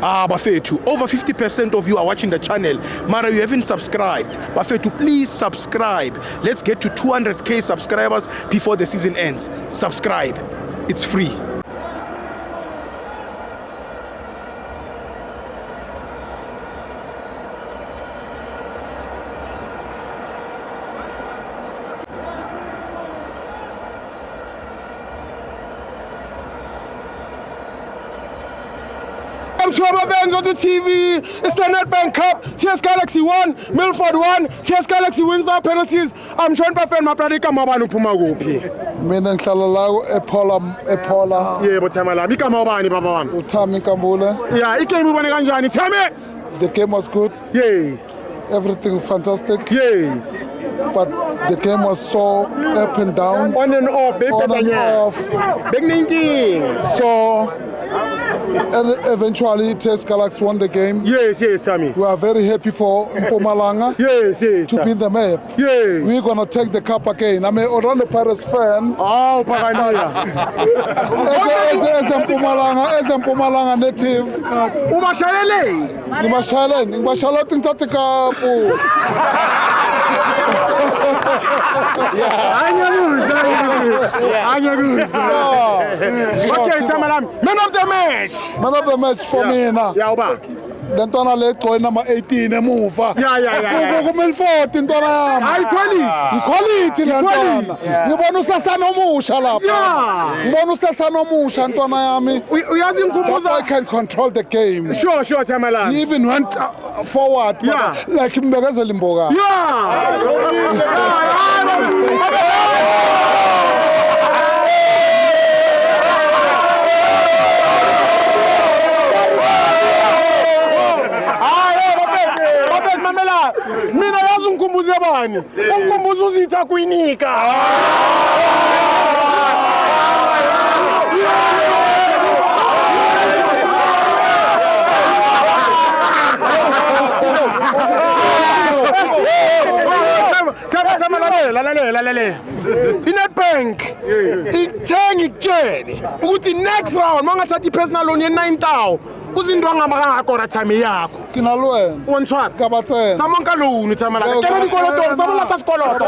Bafethu, over 50% of you are watching the channel. Mara, you haven't subscribed. Bafethu, please subscribe. Let's get to 200k subscribers before the season ends. Subscribe. It's free. To our fans on the TV, it's the Nedbank Cup, TS Galaxy 1, Milford 1, TS Galaxy wins by penalties. I'm joined by fan Mapradika Mabanu Pumaguphi. Mina ngihlala la ePola. Yebo Thama la, igama ubani baba wami? Uthami Kambule. Yeah, igame ibone kanjani Thame? The game was good. Yes. Everything fantastic. Yes. But the game was so up and down. On and off, baby. On and off. Big ninking. So and eventually TS Galaxy won the game. Yes, Thami. We are very happy for Mpumalanga yes, to be in the map. Yes. We're gonna take the cup again. I'm an Orlando Pirates fan. Oh, Pagania. As a Mpumalanga native. Ngibashayeleni ngithathe cup. Okay, Tamalam, man of the match. Man of the match for me now. Yeah, Uba. Lentwana le gqoke number 18 emuva. Yeah. Ku-Milford intwana yami. Hayi Quality lentwana. Ngibona usasana omusha lapha. Yeah. Ngibona usasana omusha ntwana yami. Uyazi ngikubuza. I can control the game. Sure, Tamalam. He even went forward. Yeah. Like imbekezela imboka. Mina yazi ungikhumbuze bani? Ungikhumbuza uZitha kuyinika. Lalalele. iNedbank ithenga ikutshele ukuthi next round mangathatha ipersonal loan ye-9,000 uzindwa ngamangakora time yakho. Kinalwena. Wontshwara. Kabatsena. Samonka loan Thamala. Kena dikoloto, tsamolata sekoloto.